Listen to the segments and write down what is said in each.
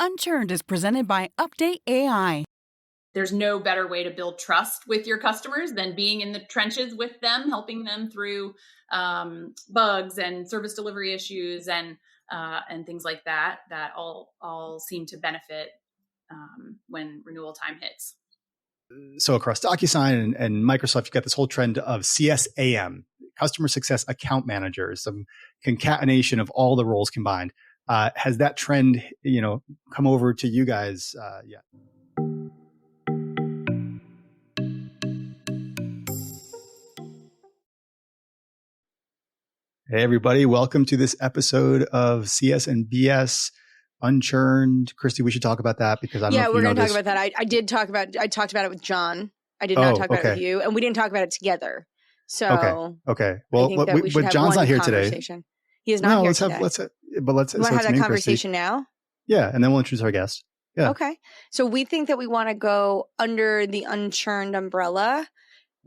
Unchurned is presented by UpdateAI. There's no better way to build trust with your customers than being in the trenches with them, helping them through bugs and service delivery issues and things like that all seem to benefit when renewal time hits. So across DocuSign and Microsoft, you've got this whole trend of CSAM, Customer Success Account Managers, some concatenation of all the roles combined. Has that trend, come over to you guys yet? Hey, everybody. Welcome to this episode of CS and BS Unchurned. Kristi, we should talk about that because I don't know if we're going to talk about that. I talked about it with John. I did not talk about it with you, and we didn't talk about it together. So okay. Well, but John's not here today. He is not here today. Let's have that conversation now. Yeah, and then we'll introduce our guest. Yeah. Okay. So we think that we want to go under the Unchurned umbrella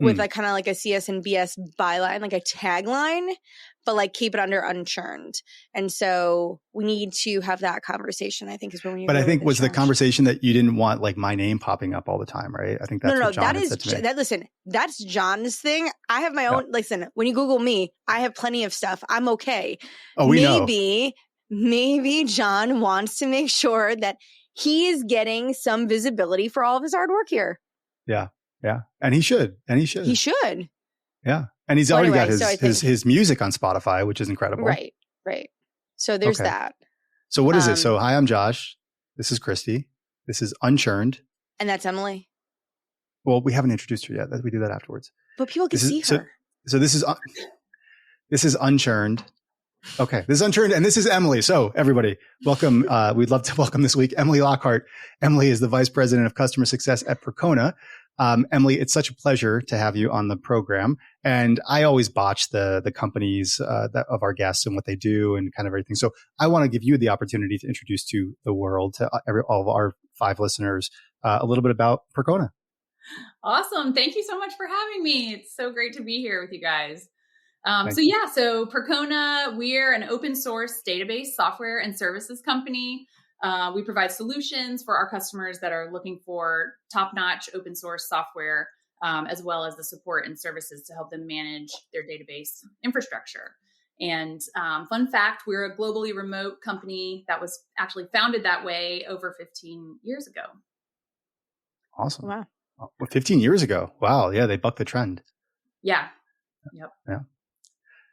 with like kind of like a CS and BS byline, like a tagline, but like keep it under Unchurned. And so we need to have that conversation, I think, is when we. But I think was the conversation that you didn't want like my name popping up all the time, right? I think that's what John said to me. Listen, that's John's thing. I have my own. Listen, when you Google me, I have plenty of stuff. I'm okay. Oh, we know. Maybe John wants to make sure that he is getting some visibility for all of his hard work here. Yeah. Yeah. And he should. He should. Yeah. And he's already got his music on Spotify, which is incredible. Right. So there's that. So what is it? So hi, I'm Josh. This is Kristi. This is Unchurned. And that's Emily. Well, we haven't introduced her yet. We do that afterwards. But people can see her. So this is Unchurned. Okay. This is Unchurned and this is Emily. So everybody, welcome. We'd love to welcome this week Emily Lockhart. Emily is the Vice President of Customer Success at Percona. Emily, it's such a pleasure to have you on the program. And I always botch the companies of our guests and what they do and kind of everything. So I want to give you the opportunity to introduce to the world, to all of our 5 listeners, a little bit about Percona. Awesome. Thank you so much for having me. It's so great to be here with you guys. So Percona, we're an open source database software and services company. We provide solutions for our customers that are looking for top-notch open source software, as well as the support and services to help them manage their database infrastructure. And fun fact, we're a globally remote company that was actually founded that way over 15 years ago. Awesome. Wow. Well, 15 years ago. Wow. Yeah, they bucked the trend. Yeah. Yep. Yeah.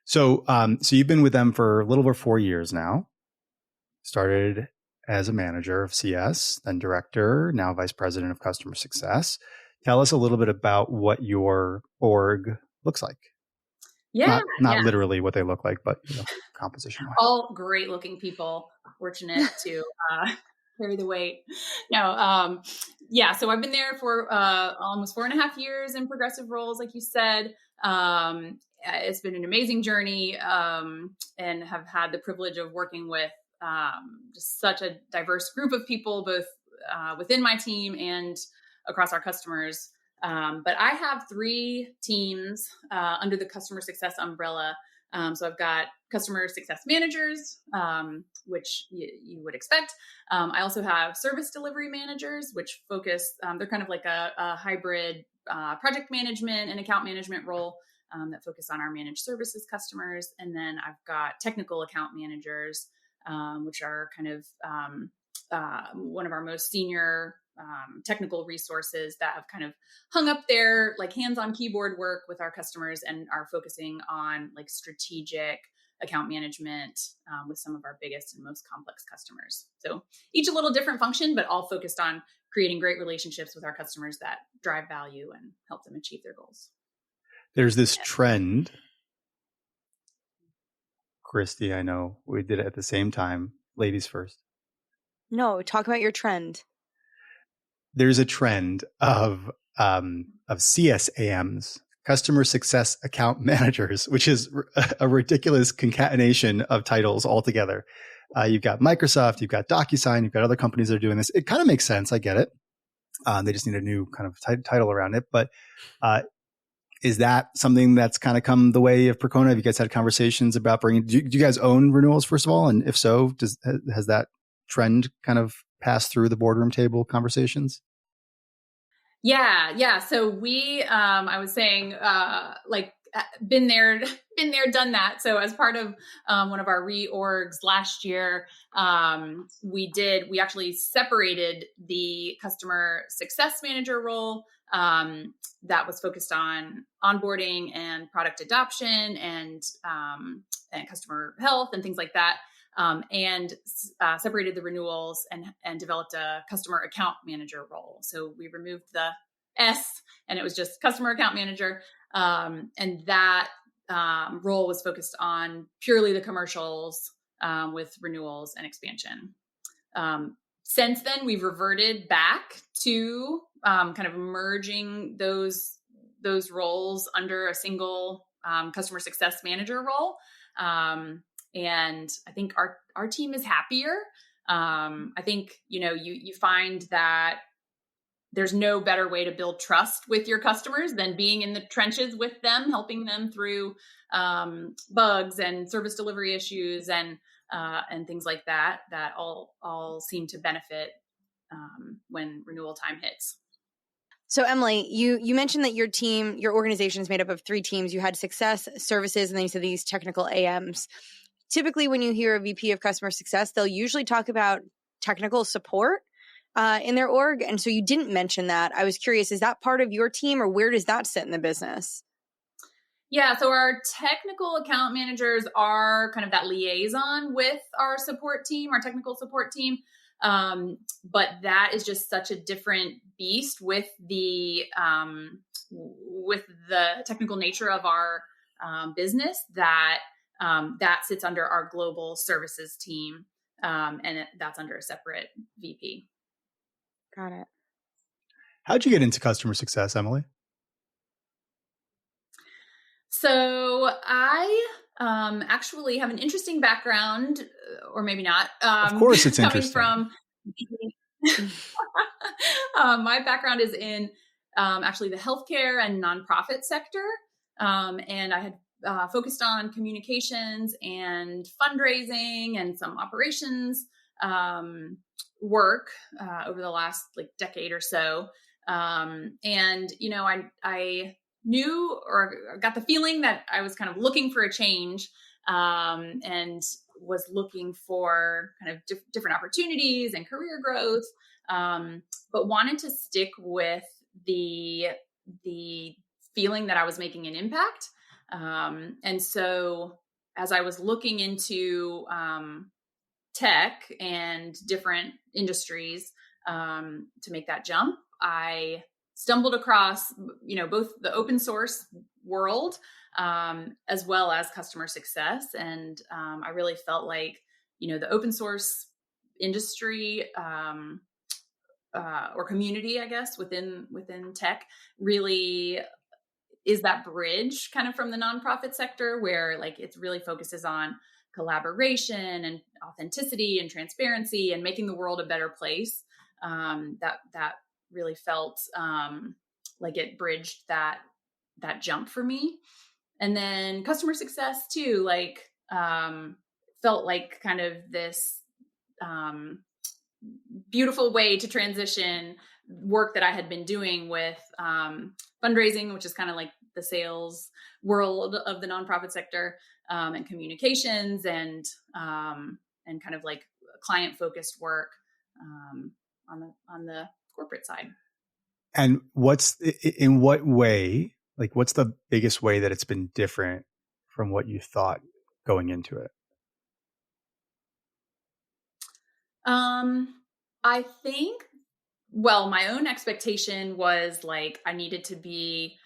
So you've been with them for a little over 4 years now. Started as a manager of CS, then director, now vice president of customer success. Tell us a little bit about what your org looks like. Yeah. Not literally what they look like, but composition-wise. All great looking people. Fortunate to carry the weight. No. So I've been there for almost 4.5 years in progressive roles, like you said. It's been an amazing journey and have had the privilege of working with just such a diverse group of people, both within my team and across our customers. But I have 3 teams under the customer success umbrella. So I've got customer success managers, which you would expect. I also have service delivery managers, which focus, they're kind of like a hybrid project management and account management role that focus on our managed services customers. And then I've got technical account managers, which are kind of one of our most senior technical resources that have kind of hung up their like hands-on keyboard work with our customers and are focusing on like strategic account management with some of our biggest and most complex customers. So each a little different function, but all focused on creating great relationships with our customers that drive value and help them achieve their goals. There's this trend, Kristi, I know we did it at the same time. Ladies first. No, talk about your trend. There's a trend of CSAMs, customer success account managers, which is a ridiculous concatenation of titles altogether. You've got Microsoft, you've got DocuSign, you've got other companies that are doing this. It kind of makes sense. I get it. They just need a new kind of title around it. But is that something that's kind of come the way of Percona? Have you guys had conversations about bringing? Do you guys own renewals, first of all? And if so, has that trend kind of pass through the boardroom table conversations? Yeah. So we, I was saying, been there, done that. So as part of one of our reorgs last year, we actually separated the customer success manager role that was focused on onboarding and product adoption and customer health and things like that. And separated the renewals and developed a customer account manager role. So we removed the S and it was just customer account manager. And that role was focused on purely the commercials with renewals and expansion. Since then, we've reverted back to kind of merging those roles under a single customer success manager role. And I think our team is happier. I think, you find that there's no better way to build trust with your customers than being in the trenches with them, helping them through bugs and service delivery issues and things like that all seem to benefit when renewal time hits. So Emily, you mentioned that your organization is made up of 3 teams. You had success, services, and then you said these technical AMs. Typically, when you hear a VP of customer success, they'll usually talk about technical support in their org. And so you didn't mention that. I was curious, is that part of your team or where does that sit in the business? Yeah, so our technical account managers are kind of that liaison with our support team, our technical support team. But that is just such a different beast with the technical nature of our business that sits under our global services team, and that's under a separate VP. Got it. How'd you get into customer success, Emily? So I actually have an interesting background, or maybe not. Of course it's coming interesting. From my background is in actually the healthcare and nonprofit sector. And I had focused on communications and fundraising and some operations work over the last decade or so. And, I knew or got the feeling that I was kind of looking for a change and was looking for kind of different opportunities and career growth, but wanted to stick with the feeling that I was making an impact. And so as I was looking into tech and different industries to make that jump, I stumbled across, both the open source world as well as customer success. And I really felt like, the open source industry or community, I guess, within tech really is that bridge kind of from the nonprofit sector where it really focuses on collaboration and authenticity and transparency and making the world a better place. That really felt like it bridged that jump for me. And then customer success too, felt like kind of this beautiful way to transition work that I had been doing with fundraising, which is kind of like the sales world of the nonprofit sector, and communications and kind of like client focused work on the corporate side. And in what way, what's the biggest way that it's been different from what you thought going into it? I think, my own expectation was I needed to be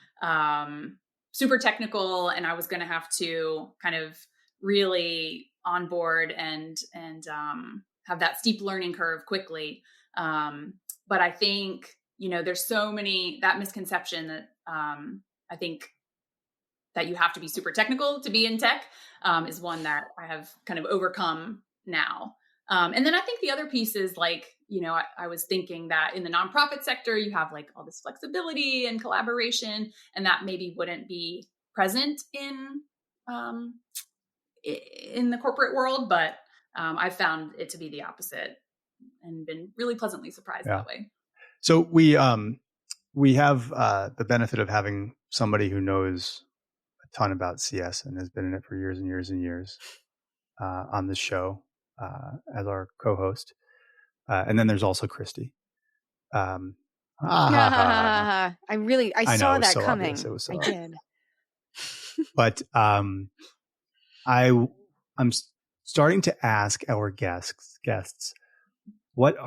super technical and I was going to have to kind of really onboard and have that steep learning curve quickly. But I think, there's so many, that misconception that I think that you have to be super technical to be in tech is one that I have kind of overcome now. And then I think the other piece is I was thinking that in the nonprofit sector, you have all this flexibility and collaboration, and that maybe wouldn't be present in the corporate world, but I found it to be the opposite. and been really pleasantly surprised that way. So we have the benefit of having somebody who knows a ton about CS and has been in it for years and years and years on this show as our co-host. And then there's also Kristi. I saw that so coming. Obvious. It was so I obvious. did. But I'm starting to ask our guests what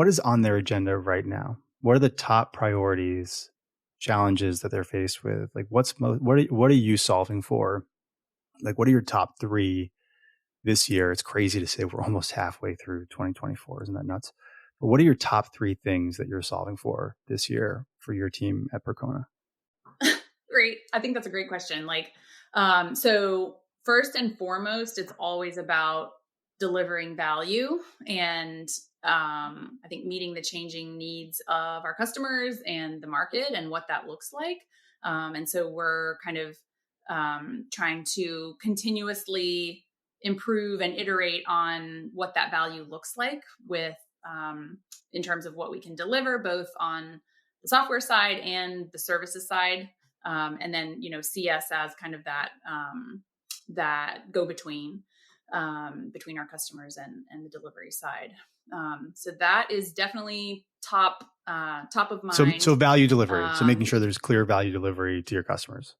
is on their agenda right now? What are the top priorities, challenges that they're faced with? Like what are you solving for? Like what are your top 3 this year? It's crazy to say we're almost halfway through 2024. Isn't that nuts? But what are your top 3 things that you're solving for this year for your team at Percona? Great. I think that's a great question. So first and foremost, it's always about delivering value and I think meeting the changing needs of our customers and the market and what that looks like. And so we're kind of trying to continuously improve and iterate on what that value looks like with in terms of what we can deliver, both on the software side and the services side. And then, CS as kind of that go-between between our customers and the delivery side. So that is definitely top of mind. So value delivery. So making sure there's clear value delivery to your customers.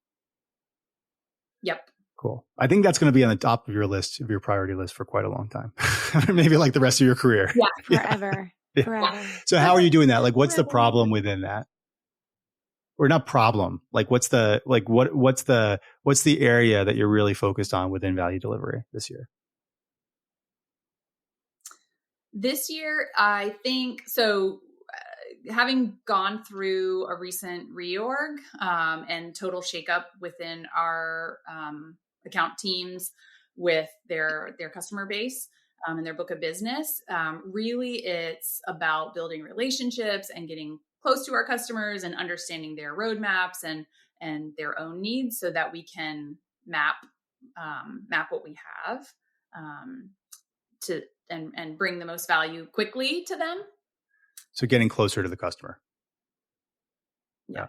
Yep. Cool. I think that's going to be on the top of your list, of your priority list for quite a long time. Maybe like the rest of your career. Yeah. Forever. Yeah. Forever. So how are you doing that? Like, what's the problem within that? Or not problem? Like, what's the area that you're really focused on within value delivery this year? This year, I think so. Having gone through a recent reorg and total shakeup within our account teams with their customer base and their book of business, really it's about building relationships and getting close to our customers and understanding their roadmaps and their own needs so that we can map what we have to and bring the most value quickly to them. So getting closer to the customer. Yeah.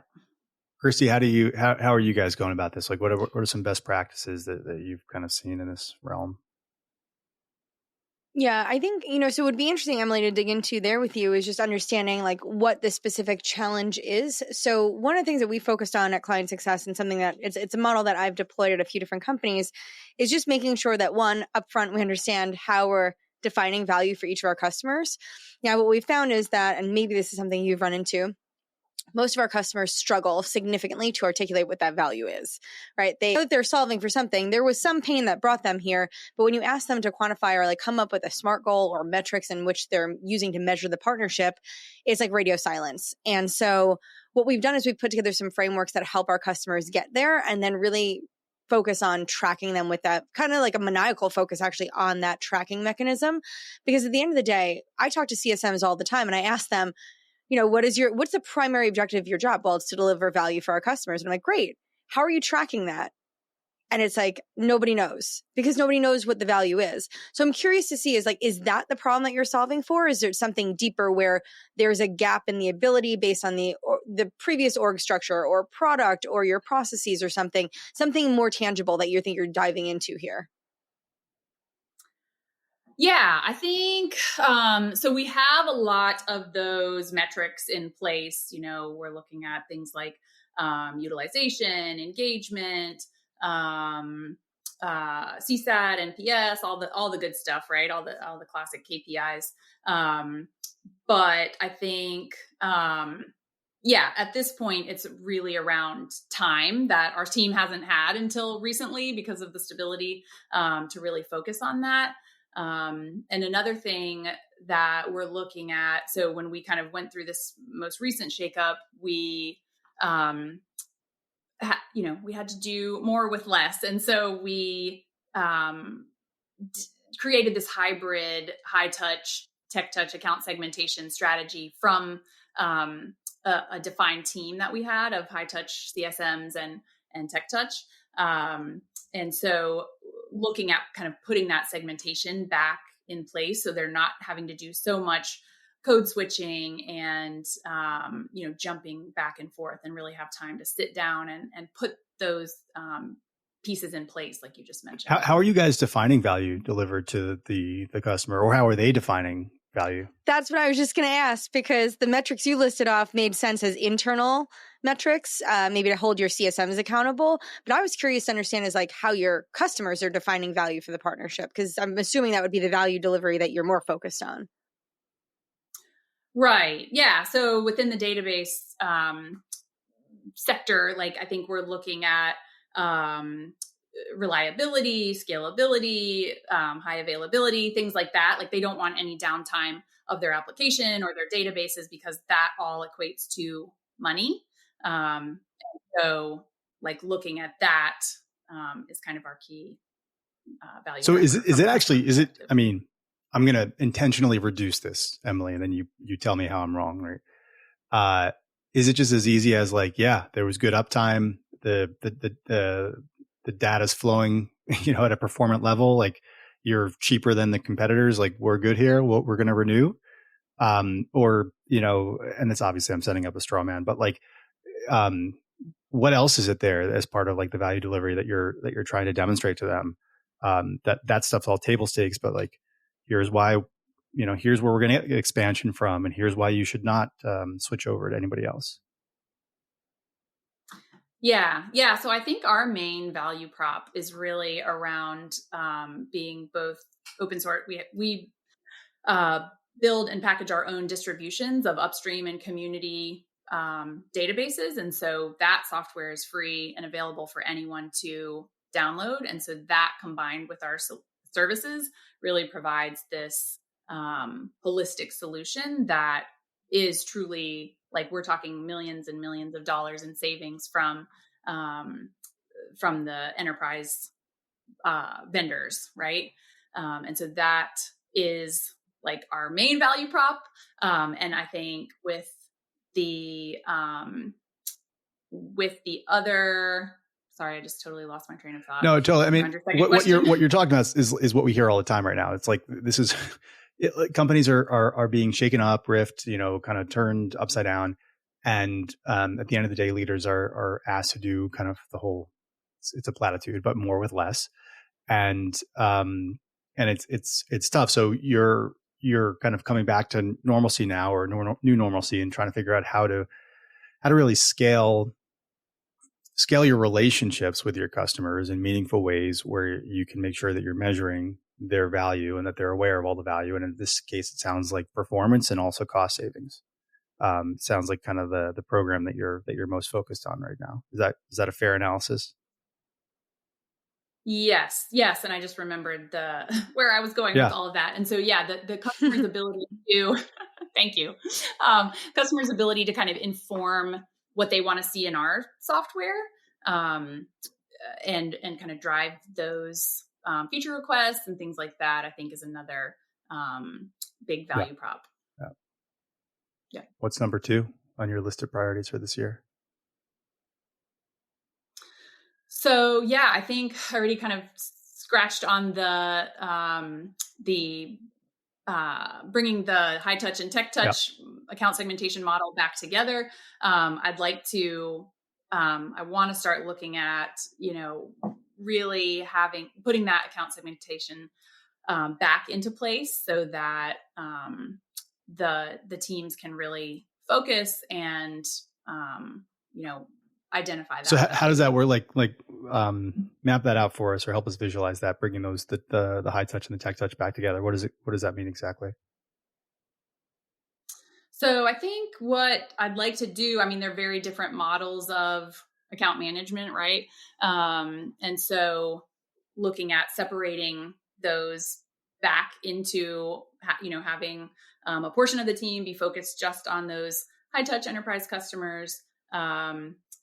Kristi, how are you guys going about this? Like what are some best practices that you've kind of seen in this realm? Yeah, I think, so it would be interesting, Emily, to dig into there with you is just understanding like what the specific challenge is. So one of the things that we focused on at Client Success and something that it's a model that I've deployed at a few different companies is just making sure that one, upfront, we understand how we're defining value for each of our customers. Now, what we've found is that, and maybe this is something you've run into, most of our customers struggle significantly to articulate what that value is, right? They know that they're solving for something. There was some pain that brought them here, but when you ask them to quantify or like come up with a SMART goal or metrics in which they're using to measure the partnership, it's like radio silence. And so what we've done is we've put together some frameworks that help our customers get there and then really focus on tracking them with that kind of like a maniacal focus actually on that tracking mechanism. Because at the end of the day, I talk to CSMs all the time and I ask them, what's the primary objective of your job? Well, it's to deliver value for our customers. And I'm like, great. How are you tracking that? And it's like, nobody knows because nobody knows what the value is. So I'm curious to see is that the problem that you're solving for? Is there something deeper where there's a gap in the ability based on the previous org structure or product or your processes or something more tangible that you think you're diving into here? Yeah, I think, so we have a lot of those metrics in place. We're looking at things like utilization, engagement, CSAT, NPS, all the good stuff, right? All the classic KPIs. But I think, at this point, it's really around time that our team hasn't had until recently because of the stability to really focus on that. And another thing that we're looking at, so when we kind of went through this most recent shakeup, we, we had to do more with less. And so we created this hybrid, high touch, tech touch account segmentation strategy from a defined team that we had of high touch CSMs and tech touch. And so looking at kind of putting that segmentation back in place, so they're not having to do so much code switching and jumping back and forth, and really have time to sit down and put those pieces in place, like you just mentioned. How are you guys defining value delivered to the customer, or how are they defining value? That's what I was just going to ask, because the metrics you listed off made sense as internal metrics, maybe to hold your CSMs accountable. But I was curious to understand is like how your customers are defining value for the partnership, because I'm assuming that would be the value delivery that you're more focused on. Right. Yeah. So within the database sector, like I think we're looking at reliability, scalability, high availability, things like that. Like they don't want any downtime of their application or their databases, because that all equates to money. So like looking at that is kind of our key value. So is it, I mean, I'm going to intentionally reduce this, Emily, and then you tell me how I'm wrong, right? Is it just as easy as like, yeah, there was good uptime, the data's flowing, at a performant level, like you're cheaper than the competitors, like we're good here, we're going to renew, or and it's obviously I'm setting up a straw man, but like, what else is it there as part of like the value delivery that you're trying to demonstrate to them? That stuff's all table stakes, but like, here's why, here's where we're going to get expansion from, and here's why you should not switch over to anybody else. Yeah. So I think our main value prop is really around being both open source. We build and package our own distributions of upstream and community databases. And so that software is free and available for anyone to download. And so that combined with our services really provides this holistic solution that is truly, like, we're talking millions and millions of dollars in savings from the enterprise vendors, right? And so that is like our main value prop. And I think with the other, sorry, I just totally lost my train of thought. No, totally. I mean, what you're talking about is what we hear all the time right now. It's like, this is companies are being shaken up, rift, kind of turned upside down. And at the end of the day, leaders are asked to do kind of the whole, it's a platitude, but more with less. And it's tough. So you're kind of coming back to normalcy now, or new normalcy, and trying to figure out how to really scale your relationships with your customers in meaningful ways where you can make sure that you're measuring their value and that they're aware of all the value. And in this case, it sounds like performance and also cost savings. Sounds like kind of the program that you're most focused on right now. Is that a fair analysis? Yes. And I just remembered where I was going with all of that. And so, the customer's ability to, thank you. Customer's ability to kind of inform what they want to see in our software, and kind of drive those feature requests and things like that, I think is another big value prop. Yeah. What's number 2 on your list of priorities for this year? So I think I already kind of scratched on the bringing the high touch and tech touch account segmentation model back together. I'd like to, I want to start looking at, really putting that account segmentation back into place so that the teams can really focus and, identify that. So how does that work? Like map that out for us, or help us visualize that, bringing those, the high touch and the tech touch back together. What does that mean exactly? So I think what I'd like to do, I mean, they're very different models of account management, right? And so looking at separating those back into, having a portion of the team be focused just on those high touch enterprise customers,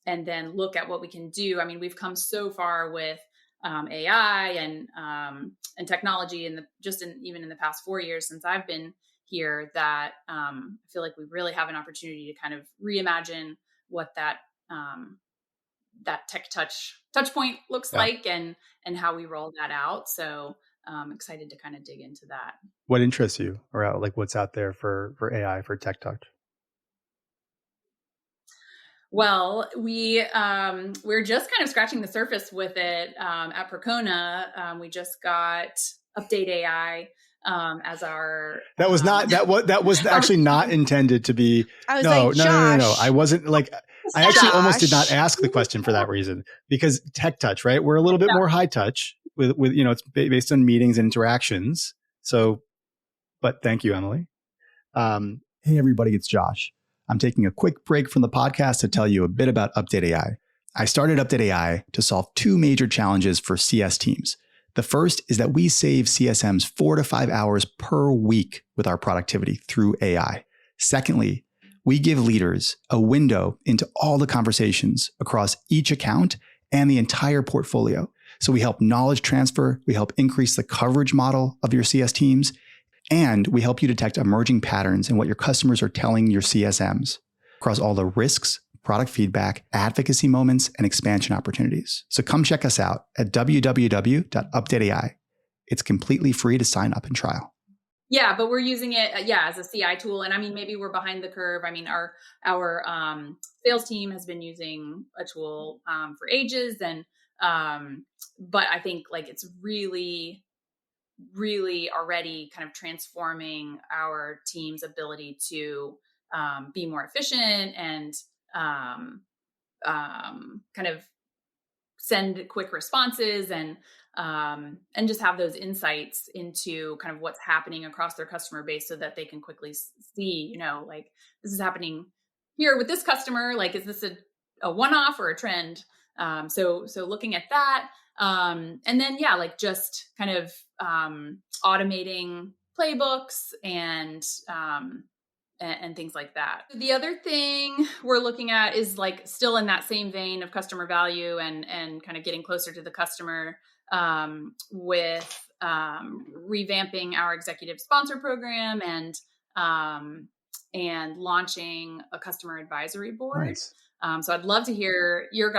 and then look at what we can do. I mean, we've come so far with AI and technology, and even in the past 4 years since I've been here, that I feel like we really have an opportunity to kind of reimagine what that tech touch point looks like, and how we roll that out. So excited to kind of dig into that. What interests you around like what's out there for AI for Tech Touch? Well, we're just kind of scratching the surface with it at Percona. We just got UpdateAI as our. That was actually not intended to be. I was No. I wasn't like. I actually almost did not ask the question for that reason, because Tech Touch, right? We're a little bit more high touch with it's based on meetings and interactions. So, but thank you, Emily. Hey everybody, it's Josh. I'm taking a quick break from the podcast to tell you a bit about UpdateAI. I started UpdateAI to solve two major challenges for CS teams. The first is that we save CSMs 4 to 5 hours per week with our productivity through AI. Secondly, we give leaders a window into all the conversations across each account and the entire portfolio. So we help knowledge transfer, we help increase the coverage model of your CS teams, and we help you detect emerging patterns in what your customers are telling your CSMs across all the risks, product feedback, advocacy moments, and expansion opportunities. So come check us out at www.updateai. It's completely free to sign up and trial. Yeah, but we're using it, as a CI tool. And I mean, maybe we're behind the curve. I mean, our sales team has been using a tool for ages, and but I think like it's really already kind of transforming our team's ability to be more efficient and kind of send quick responses and just have those insights into kind of what's happening across their customer base so that they can quickly see, like this is happening here with this customer, like, is this a one-off or a trend? So looking at that, and then, like just kind of automating playbooks and things like that. The other thing we're looking at is like still in that same vein of customer value and kind of getting closer to the customer with revamping our executive sponsor program and launching a customer advisory board. Nice. So I'd love to hear your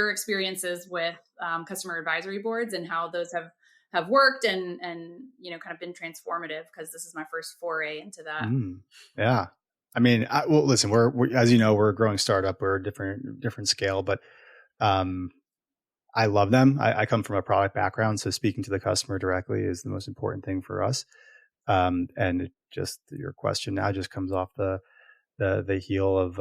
experiences with customer advisory boards and how those have worked and kind of been transformative, because this is my first foray into that. Yeah. I mean, listen, we're as you know, we're a growing startup. We're a different scale, but I love them. I come from a product background, so speaking to the customer directly is the most important thing for us. And it just, your question now just comes off the heel of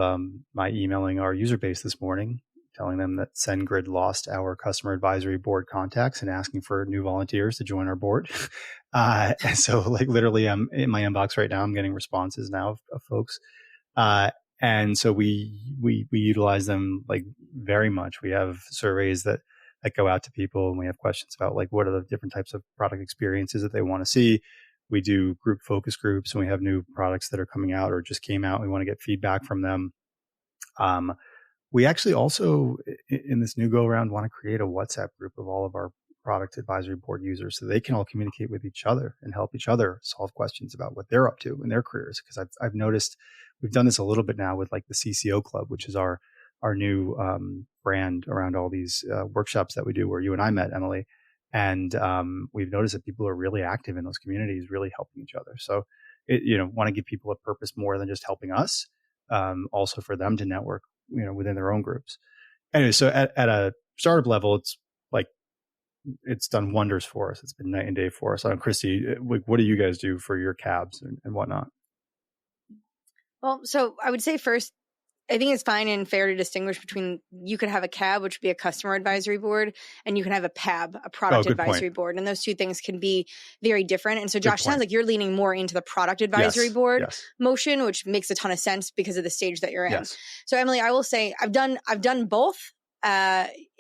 my emailing our user base this morning, telling them that SendGrid lost our customer advisory board contacts and asking for new volunteers to join our board. And so like literally I'm in my inbox right now, I'm getting responses now of folks. And so we utilize them like very much. We have surveys that go out to people, and we have questions about like what are the different types of product experiences that they want to see. We do group focus groups, and we have new products that are coming out or just came out. We want to get feedback from them. We actually also, in this new go around, want to create a WhatsApp group of all of our product advisory board users so they can all communicate with each other and help each other solve questions about what they're up to in their careers. Because I've noticed we've done this a little bit now with like the CCO Club, which is our new brand around all these workshops that we do, where you and I met, Emily. And we've noticed that people are really active in those communities, really helping each other. So, want to give people a purpose more than just helping us, also for them to network, within their own groups. Anyway, so at a startup level, it's like, it's done wonders for us. It's been night and day for us. Kristi, what do you guys do for your cabs and whatnot? Well, so I would say first, I think it's fine and fair to distinguish between, you could have a CAB, which would be a customer advisory board, and you can have a PAB, a product advisory board. And those two things can be very different. And so Josh, sounds like you're leaning more into the product advisory board motion, which makes a ton of sense because of the stage that you're in. Yes. So Emily, I will say I've done both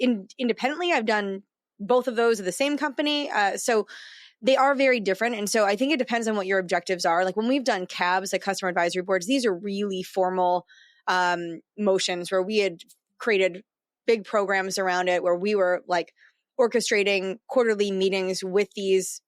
independently. I've done both of those at the same company. So they are very different. And so I think it depends on what your objectives are. Like when we've done CABs, like customer advisory boards, these are really formal motions where we had created big programs around it, where we were like orchestrating quarterly meetings with these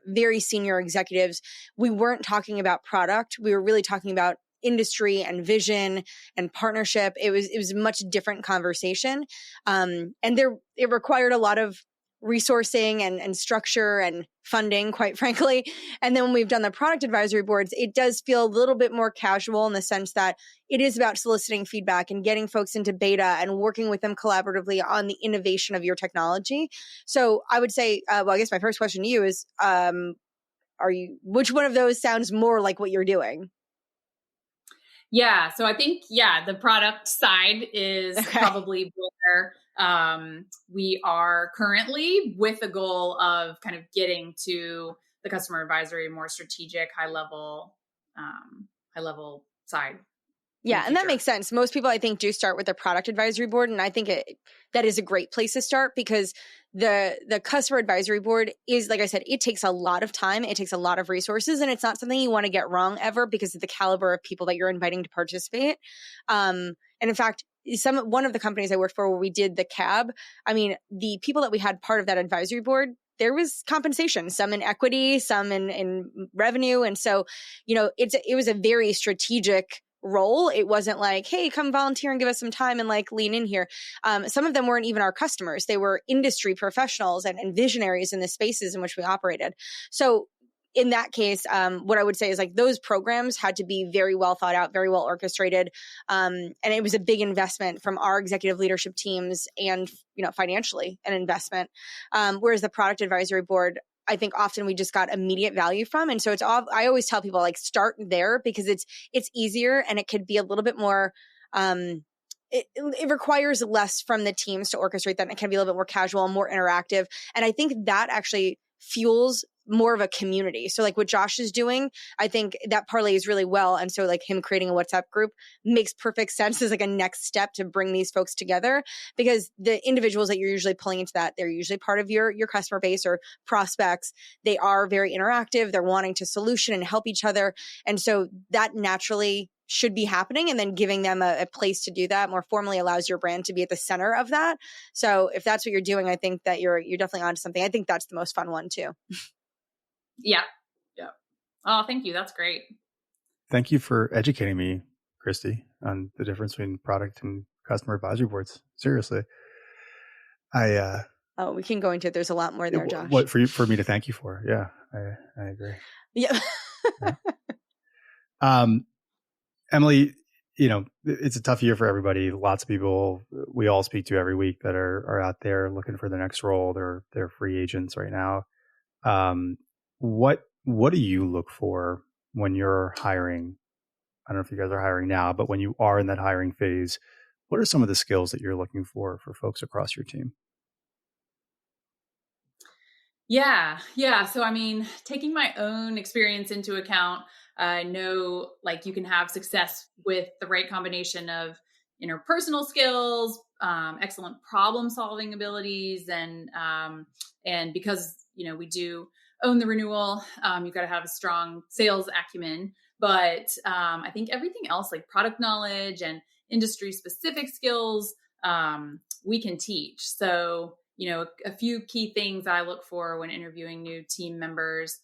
very senior executives. We weren't talking about product. We were really talking about industry and vision and partnership. It was a much different conversation. And it required a lot of resourcing and structure and funding, quite frankly. And then when we've done the product advisory boards, it does feel a little bit more casual in the sense that it is about soliciting feedback and getting folks into beta and working with them collaboratively on the innovation of your technology. So I would say, well, I guess my first question to you is, which one of those sounds more like what you're doing? Yeah. So I think, the product side is probably where we are currently, with the goal of kind of getting to the customer advisory, more strategic, high level side. Yeah, and that makes sense. Most people, I think, do start with a product advisory board, and I think that is a great place to start because the customer advisory board is, like I said, it takes a lot of time, it takes a lot of resources, and it's not something you want to get wrong ever because of the caliber of people that you're inviting to participate. And in fact, one of the companies I worked for where we did the CAB, I mean, the people that we had part of that advisory board, there was compensation, some in equity, some in revenue, and so it was a very strategic role. It wasn't like, hey, come volunteer and give us some time and like lean in here. Some of them weren't even our customers. They were industry professionals and visionaries in the spaces in which we operated. So in that case, what I would say is like those programs had to be very well thought out, very well orchestrated. And it was a big investment from our executive leadership teams and, financially an investment. Whereas the product advisory board, I think often we just got immediate value from. And so I always tell people like start there because it's easier and it could be a little bit more, it requires less from the teams to orchestrate that. And it can be a little bit more casual, more interactive. And I think that actually fuels more of a community. So like what Josh is doing, I think that parlays really well. And so like him creating a WhatsApp group makes perfect sense as like a next step to bring these folks together because the individuals that you're usually pulling into that, they're usually part of your customer base or prospects. They are very interactive. They're wanting to solution and help each other. And so that naturally should be happening, and then giving them a place to do that more formally allows your brand to be at the center of that. So if that's what you're doing, I think that you're definitely onto something. I think that's the most fun one too. Yeah. Oh, thank you. That's great. Thank you for educating me, Kristi, on the difference between product and customer advisory boards. Seriously. We can go into it. There's a lot more there, Josh. What for me to thank you for? Yeah, I agree. Yeah. Emily, it's a tough year for everybody. Lots of people we all speak to every week that are out there looking for their next role. They're free agents right now. What do you look for when you're hiring? I don't know if you guys are hiring now, but when you are in that hiring phase, what are some of the skills that you're looking for folks across your team? Yeah. So, I mean, taking my own experience into account, I know like you can have success with the right combination of interpersonal skills, excellent problem solving abilities, and because we do own the renewal, you've got to have a strong sales acumen. But I think everything else, like product knowledge and industry specific skills, we can teach. So a few key things I look for when interviewing new team members.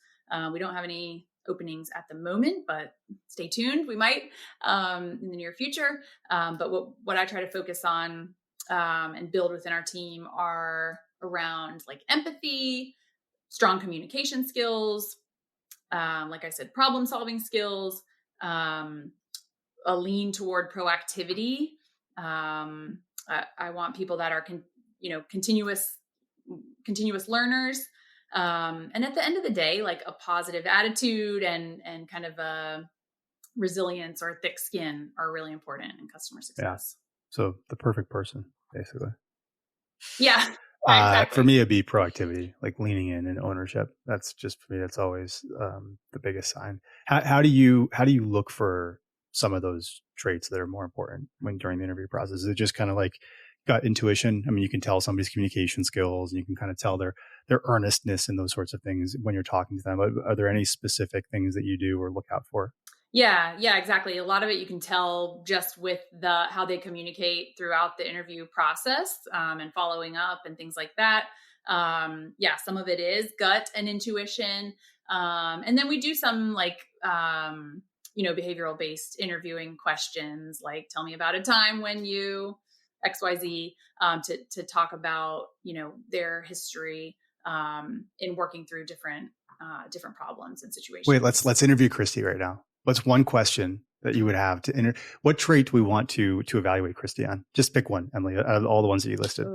We don't have any openings at the moment, but stay tuned. We might in the near future. But what I try to focus on and build within our team are around like empathy, strong communication skills, like I said, problem solving skills, a lean toward proactivity. I want people that are continuous learners. And at the end of the day, like a positive attitude and kind of a resilience or thick skin are really important in customer success. Yeah. So the perfect person, basically. Yeah. Exactly. For me, it'd be proactivity, like leaning in and ownership. That's just for me. That's always the biggest sign. How do you look for some of those traits that are more important during the interview process? Is it just kind of like gut intuition? I mean, you can tell somebody's communication skills, and you can kind of tell their earnestness and those sorts of things when you're talking to them. Are there any specific things that you do or look out for? Yeah, exactly. A lot of it you can tell just with how they communicate throughout the interview process and following up and things like that. Some of it is gut and intuition. And then we do some like, behavioral based interviewing questions, like tell me about a time when you XYZ, to talk about, their history in working through different problems and situations. Wait, let's interview Kristi right now. What's one question that you would have to what trait do we want to evaluate Kristi on? Just pick one, Emily, out of all the ones that you listed.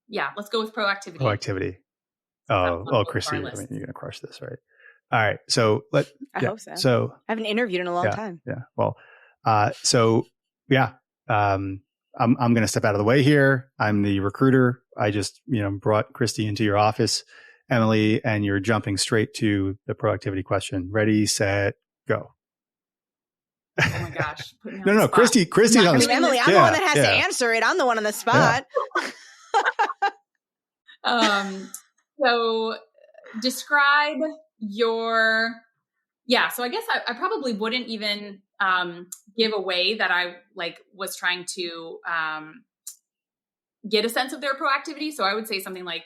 Yeah, let's go with proactivity. Proactivity. Kristi, you're going to crush this, right? All right. So I hope so. So I haven't interviewed in a long time. Yeah. Well, I'm going to step out of the way here. I'm the recruiter. I just, brought Kristi into your office, Emily, and you're jumping straight to the proactivity question. Ready, set, go. Oh my gosh. No, Kristi's on the spot. Emily, I'm the one that has to answer it. I'm the one on the spot. So describe your, so I guess I probably wouldn't even give away that I was trying to get a sense of their proactivity. So I would say something like,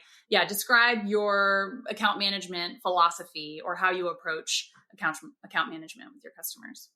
describe your account management philosophy or how you approach account management with your customers.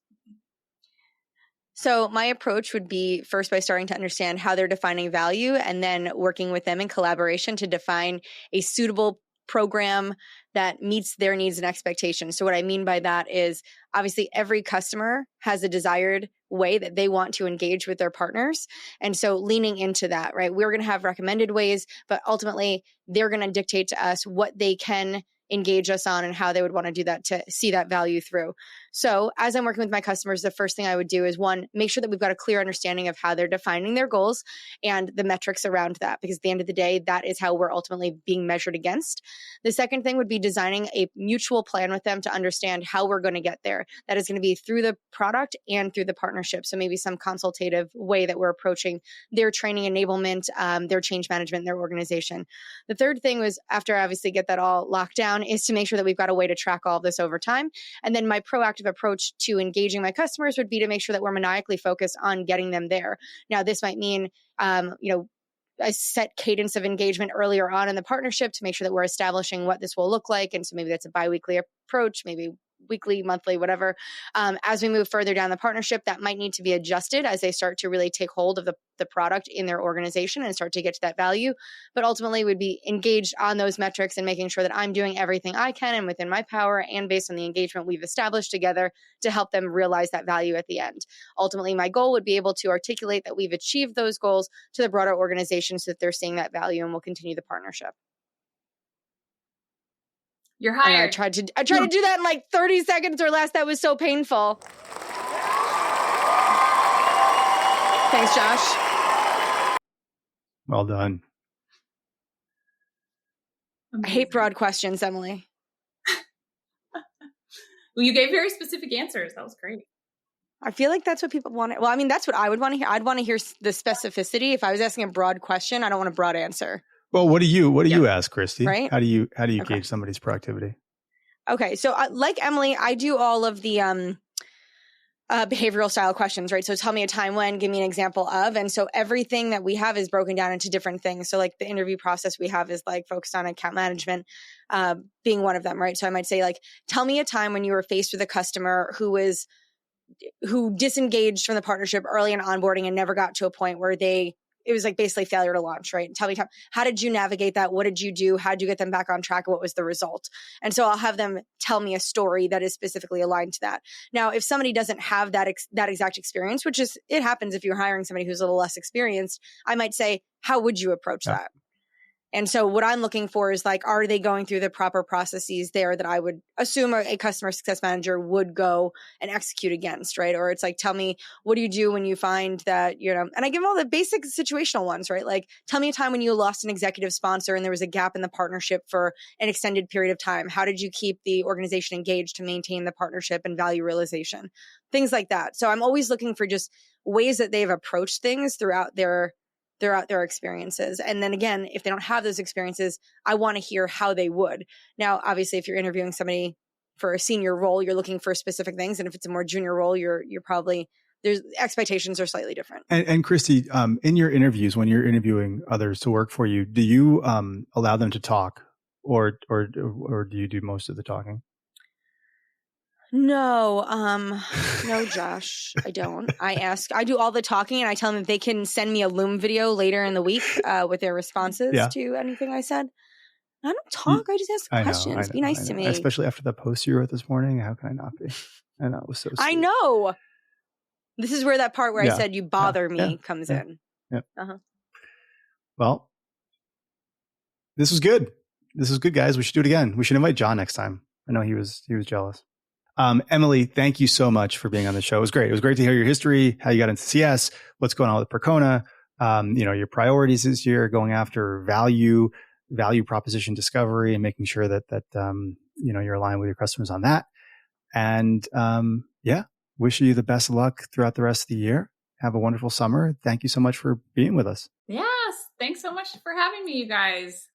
So my approach would be first by starting to understand how they're defining value and then working with them in collaboration to define a suitable program that meets their needs and expectations. So what I mean by that is obviously every customer has a desired way that they want to engage with their partners. And so leaning into that, right? We're going to have recommended ways, but ultimately they're going to dictate to us what they can engage us on and how they would want to do that to see that value through. So as I'm working with my customers, the first thing I would do is one, make sure that we've got a clear understanding of how they're defining their goals and the metrics around that, because at the end of the day, that is how we're ultimately being measured against. The second thing would be designing a mutual plan with them to understand how we're going to get there. That is going to be through the product and through the partnership. So maybe some consultative way that we're approaching their training enablement, their change management, their organization. The third thing was, after I obviously get that all locked down, is to make sure that we've got a way to track all of this over time. And then my proactive approach to engaging my customers would be to make sure that we're maniacally focused on getting them there. Now, this might mean, a set cadence of engagement earlier on in the partnership to make sure that we're establishing what this will look like. And so maybe that's a biweekly approach, maybe weekly, monthly, whatever. As we move further down the partnership, that might need to be adjusted as they start to really take hold of the product in their organization and start to get to that value. But ultimately would be engaged on those metrics and making sure that I'm doing everything I can and within my power and based on the engagement we've established together to help them realize that value at the end. Ultimately, my goal would be able to articulate that we've achieved those goals to the broader organization so that they're seeing that value and will continue the partnership. You're hired. I tried to do that in 30 seconds or less. That was so painful. Thanks, Josh. Well done. Amazing. I hate broad questions, Emily. Well, you gave very specific answers. That was great. I feel like that's what people want. Well, I mean, that's what I would want to hear. I'd want to hear the specificity. If I was asking a broad question, I don't want a broad answer. Well, what do you ask, Kristi? Right? How do you gauge somebody's proactivity? Okay, so like Emily, I do all of the behavioral style questions, right? So tell me a time when, give me an example of, and so everything that we have is broken down into different things. So the interview process we have is focused on account management, being one of them, right? So I might say tell me a time when you were faced with a customer who disengaged from the partnership early in onboarding and never got to a point where it was basically failure to launch, right? Tell me, how did you navigate that? What did you do? How did you get them back on track? What was the result? And so I'll have them tell me a story that is specifically aligned to that. Now, if somebody doesn't have that exact experience, which is, it happens if you're hiring somebody who's a little less experienced, I might say, how would you approach that? And so what I'm looking for is are they going through the proper processes there that I would assume a customer success manager would go and execute against, right? Or it's tell me, what do you do when you find that, and I give them all the basic situational ones, right? Tell me a time when you lost an executive sponsor and there was a gap in the partnership for an extended period of time. How did you keep the organization engaged to maintain the partnership and value realization? Things like that. So I'm always looking for just ways that they've approached things throughout their experiences. And then again, if they don't have those experiences, I want to hear how they would. Now, obviously, if you're interviewing somebody for a senior role, you're looking for specific things. And if it's a more junior role, you're probably, there's expectations are slightly different. And Kristi, in your interviews, when you're interviewing others to work for you, do you allow them to talk or do you do most of the talking? No, no, Josh, I don't. I do all the talking, and I tell them if they can send me a Loom video later in the week with their responses to anything I said. I don't talk. I just ask questions. Be nice to me. Especially after the post you wrote this morning. How can I not be? I know, it was so sweet. I know. This is where that part where I said you bother me comes in. Yeah. Uh-huh. Well, this was good. This was good, guys. We should do it again. We should invite John next time. I know he was jealous. Emily, thank you so much for being on the show. It was great. It was great to hear your history, how you got into CS, what's going on with Percona, your priorities this year, going after value proposition discovery and making sure that you're aligned with your customers on that. And wish you the best of luck throughout the rest of the year. Have a wonderful summer. Thank you so much for being with us. Yes. Thanks so much for having me, you guys.